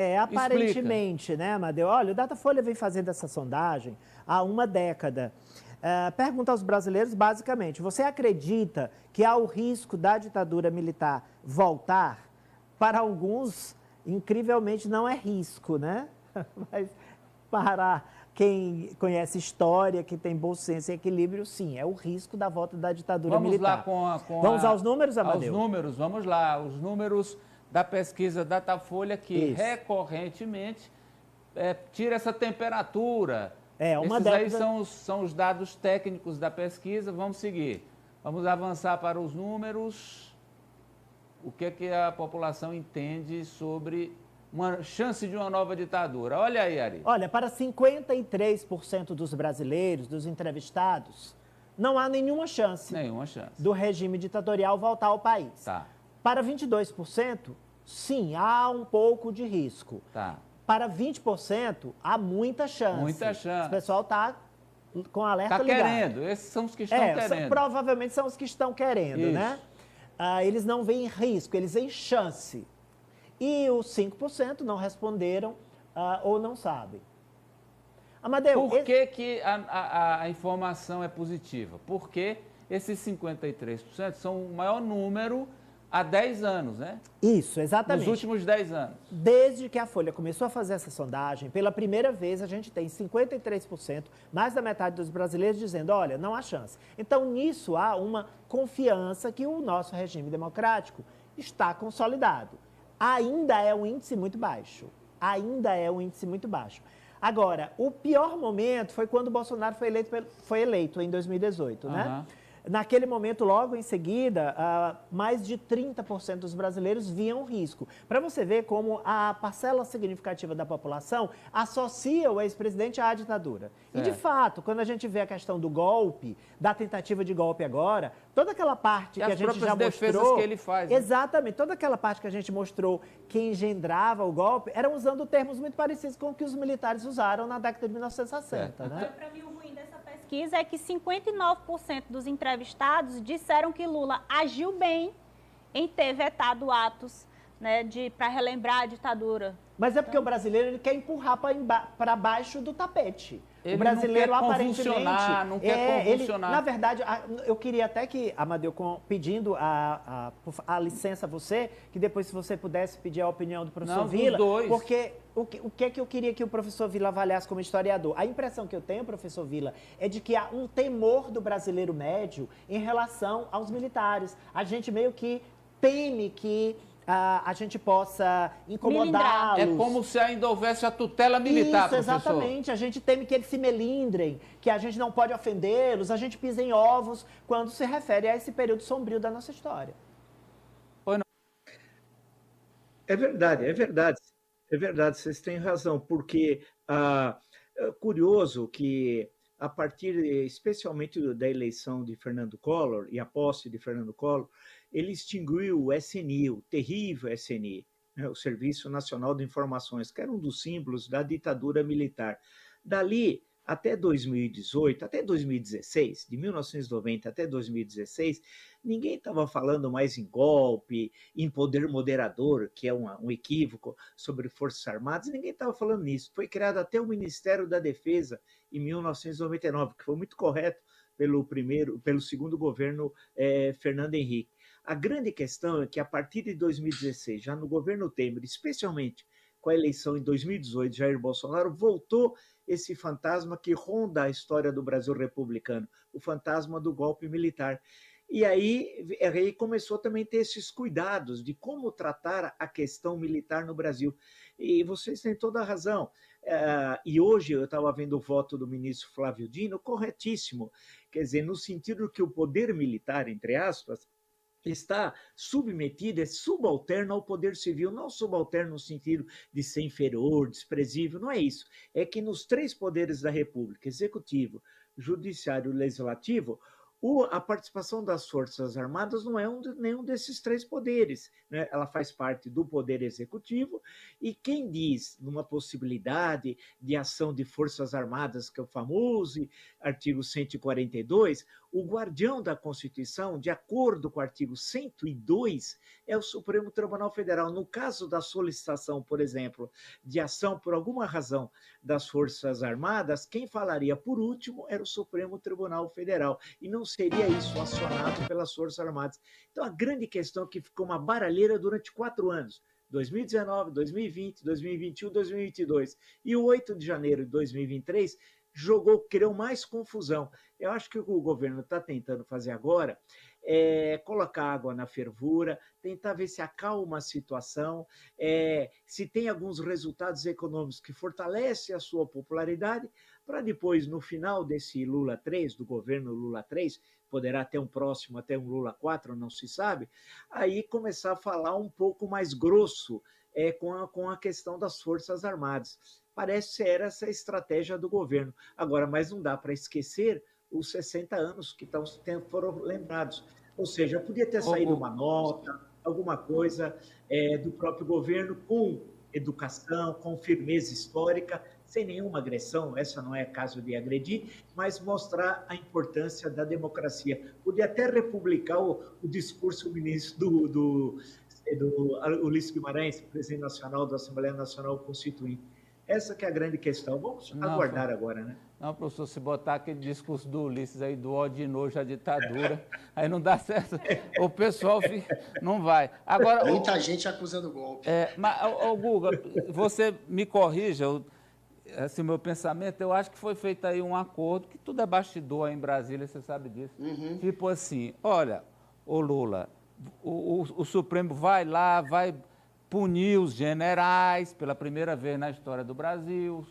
Explica. Aparentemente, né, Amadeu? Olha, o Datafolha vem fazendo essa sondagem há uma década. Pergunta aos brasileiros, basicamente, você acredita que há o risco da ditadura militar voltar? Para alguns, incrivelmente, não é risco, né? Mas para quem conhece história, que tem bom senso e equilíbrio, sim, é o risco da volta da ditadura militar. Vamos aos números, Amadeu? Aos números, vamos lá. Os números da pesquisa Datafolha que Isso. recorrentemente tira essa temperatura. Uma Esses aí década... são os dados técnicos da pesquisa. Vamos seguir. Vamos avançar para os números. O que a população entende sobre uma chance de uma nova ditadura? Olha aí, Ari. Olha, para 53% dos brasileiros, dos entrevistados, não há nenhuma chance do regime ditatorial voltar ao país. Tá. Para 22%, sim, há um pouco de risco. Tá. Para 20%, há muita chance. Muita chance. O pessoal está com alerta ligado. Está querendo, esses são os que estão querendo. Provavelmente são os que estão querendo, isso, né? Eles não veem risco, eles veem chance. E os 5% não responderam ou não sabem. Amadeu... Por que a informação é positiva? Porque esses 53% são o maior número há 10 anos, né? Isso, exatamente. Nos últimos 10 anos. Desde que a Folha começou a fazer essa sondagem, pela primeira vez a gente tem 53%, mais da metade dos brasileiros dizendo, olha, não há chance. Então, nisso há uma confiança que o nosso regime democrático está consolidado. Ainda é um índice muito baixo. Ainda é um índice muito baixo. Agora, o pior momento foi quando o Bolsonaro foi eleito em 2018, né? Naquele momento, logo em seguida, mais de 30% dos brasileiros viam risco. Para você ver como a parcela significativa da população associa o ex-presidente à ditadura. E, de fato, quando a gente vê a questão do golpe, da tentativa de golpe agora, toda aquela parte que a gente já mostrou... que ele faz. Né? Exatamente. Toda aquela parte que a gente mostrou que engendrava o golpe, eram usando termos muito parecidos com o que os militares usaram na década de 1960, né? Para mim, o ruim dessa pesquisa é que 59% dos entrevistados disseram que Lula agiu bem em ter vetado atos, né, para relembrar a ditadura. Mas é porque o brasileiro ele quer empurrar para baixo do tapete. Ele o brasileiro não quer aparentemente não quer convulsionar. Na verdade, eu queria até que, Amadeu, pedindo a licença a você, que depois se você pudesse pedir a opinião do professor Vila, porque o que é que eu queria que o professor Vila avaliasse como historiador? A impressão que eu tenho, professor Vila, é de que há um temor do brasileiro médio em relação aos militares. A gente meio que teme que a gente possa incomodá-los. É como se ainda houvesse a tutela militar, professor. Exatamente. A gente teme que eles se melindrem, que a gente não pode ofendê-los, a gente pisa em ovos quando se refere a esse período sombrio da nossa história. É verdade, é verdade. É verdade, vocês têm razão, porque é curioso que a partir, especialmente da eleição de Fernando Collor e a posse de Fernando Collor, ele extinguiu o SNI, o terrível SNI, né, o Serviço Nacional de Informações, que era um dos símbolos da ditadura militar. Dali até 2018, até 2016, de 1990 até 2016, ninguém estava falando mais em golpe, em poder moderador, que é um equívoco sobre Forças Armadas, ninguém estava falando nisso. Foi criado até o Ministério da Defesa em 1999, que foi muito correto pelo segundo governo Fernando Henrique. A grande questão é que, a partir de 2016, já no governo Temer, especialmente com a eleição em 2018 de Jair Bolsonaro, voltou esse fantasma que ronda a história do Brasil republicano, o fantasma do golpe militar. E aí começou também a ter esses cuidados de como tratar a questão militar no Brasil. E vocês têm toda a razão. E hoje eu estava vendo o voto do ministro Flávio Dino, corretíssimo. Quer dizer, no sentido que o poder militar, entre aspas, está submetido, é subalterno ao poder civil, não subalterno no sentido de ser inferior, desprezível, não é isso. É que nos três poderes da República, executivo, judiciário e legislativo, a participação das Forças Armadas não é nenhum desses três poderes, né? Ela faz parte do Poder Executivo, e quem diz numa possibilidade de ação de Forças Armadas, que é o famoso artigo 142, o guardião da Constituição, de acordo com o artigo 102, é o Supremo Tribunal Federal. No caso da solicitação, por exemplo, de ação por alguma razão das Forças Armadas, quem falaria por último era o Supremo Tribunal Federal, e não seria isso acionado pelas Forças Armadas. Então, a grande questão é que ficou uma baralheira durante 4 anos, 2019, 2020, 2021, 2022, e o 8 de janeiro de 2023 criou mais confusão. Eu acho que o que o governo está tentando fazer agora é colocar água na fervura, tentar ver se acalma a situação, se tem alguns resultados econômicos que fortalecem a sua popularidade, para depois, no final desse Lula 3, do governo Lula 3, poderá ter um próximo até um Lula 4, não se sabe, aí começar a falar um pouco mais grosso com a questão das Forças Armadas. Parece ser essa a estratégia do governo. Agora, mas não dá para esquecer os 60 anos que foram lembrados. Ou seja, podia ter saído uma nota, alguma coisa do próprio governo com educação, com firmeza histórica, sem nenhuma agressão, essa não é caso de agredir, mas mostrar a importância da democracia. Podia até republicar o discurso do ministro do Ulisses Guimarães, presidente nacional da Assembleia Nacional Constituinte. Essa que é a grande questão. Vamos aguardar agora, né? Não, professor, se botar aquele discurso do Ulisses aí, do ódio e nojo à ditadura, aí não dá certo, o pessoal não vai. Agora, muita gente acusando golpe. Mas, Guga, você me corrija, assim, meu pensamento, eu acho que foi feito aí um acordo, que tudo é bastidor aí em Brasília, você sabe disso. Tipo assim, olha, ô Lula, o Supremo vai lá, vai punir os generais pela primeira vez na história do Brasil,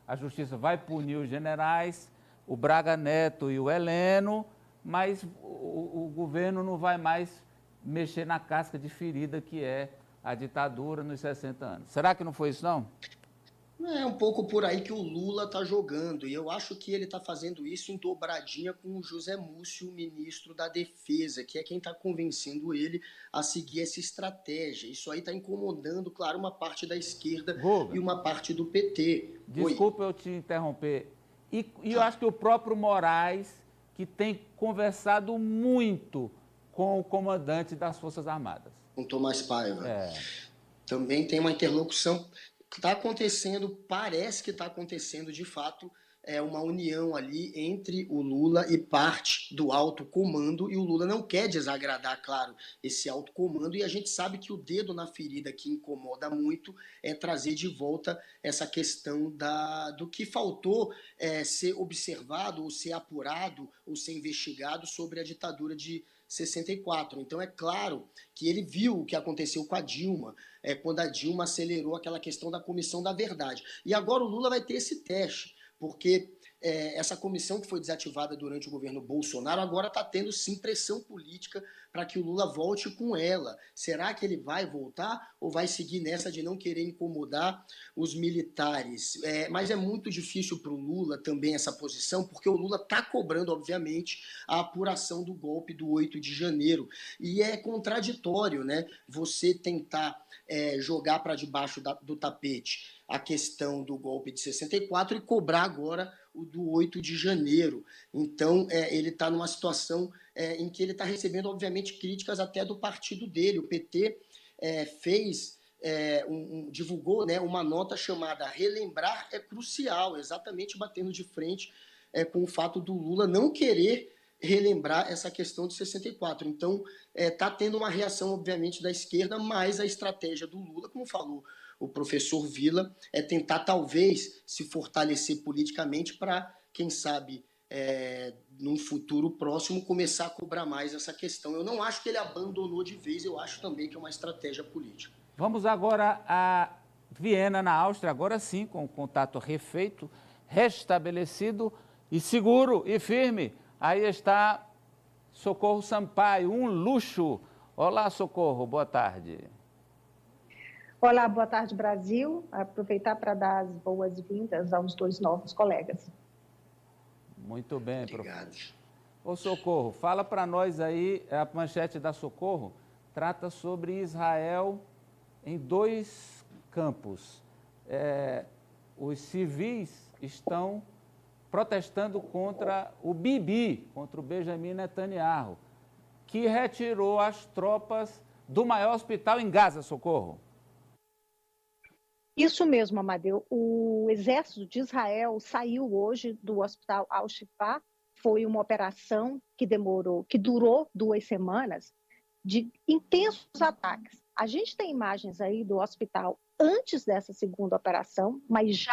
a Justiça vai punir os generais, o Braga Neto e o Heleno, mas o governo não vai mais mexer na casca de ferida que é a ditadura nos 60 anos. Será que não foi isso, não? É um pouco por aí que o Lula está jogando, e eu acho que ele está fazendo isso em dobradinha com o José Múcio, ministro da Defesa, que é quem está convencendo ele a seguir essa estratégia. Isso aí está incomodando, claro, uma parte da esquerda Guga, e uma parte do PT. Desculpa eu te interromper. E eu acho que o próprio Moraes, que tem conversado muito com o comandante das Forças Armadas. Com Tomás Paiva. Também tem uma interlocução. Está acontecendo, parece que está acontecendo de fato uma união ali entre o Lula e parte do alto comando, e o Lula não quer desagradar, claro, esse alto comando, e a gente sabe que o dedo na ferida que incomoda muito é trazer de volta essa questão do que faltou ser observado, ou ser apurado, ou ser investigado sobre a ditadura de 64. Então é claro que ele viu o que aconteceu com a Dilma, quando a Dilma acelerou aquela questão da Comissão da Verdade. E agora o Lula vai ter esse teste, porque essa comissão que foi desativada durante o governo Bolsonaro agora está tendo sim pressão política para que o Lula volte com ela. Será que ele vai voltar ou vai seguir nessa de não querer incomodar os militares? Mas é muito difícil para o Lula também essa posição, porque o Lula está cobrando, obviamente, a apuração do golpe do 8 de janeiro. E é contraditório, né? Você tentar jogar para debaixo do tapete a questão do golpe de 64 e cobrar agora o do 8 de janeiro. Então, ele está numa situação em que ele está recebendo, obviamente, críticas até do partido dele. O PT divulgou, né, uma nota chamada Relembrar é Crucial, exatamente batendo de frente com o fato do Lula não querer relembrar essa questão de 64. Então, está tendo uma reação, obviamente, da esquerda, mas a estratégia do Lula, como falou o professor Villa, é tentar, talvez, se fortalecer politicamente para, quem sabe, num futuro próximo, começar a cobrar mais essa questão. Eu não acho que ele abandonou de vez, eu acho também que é uma estratégia política. Vamos agora a Viena, na Áustria, agora sim, com o contato refeito, restabelecido e seguro e firme. Aí está Socorro Sampaio, um luxo. Olá, Socorro, boa tarde. Olá, boa tarde, Brasil. Aproveitar para dar as boas-vindas aos 2 novos colegas. Muito bem, Obrigado. professor. Ô, Socorro, fala para nós aí, a manchete da Socorro trata sobre Israel em 2 campos. Os civis estão protestando contra o Bibi, contra o Benjamin Netanyahu, que retirou as tropas do maior hospital em Gaza, Socorro. Isso mesmo, Amadeu. O exército de Israel saiu hoje do hospital Al-Shifa. Foi uma operação que durou 2 semanas, de intensos ataques. A gente tem imagens aí do hospital antes dessa segunda operação, mas já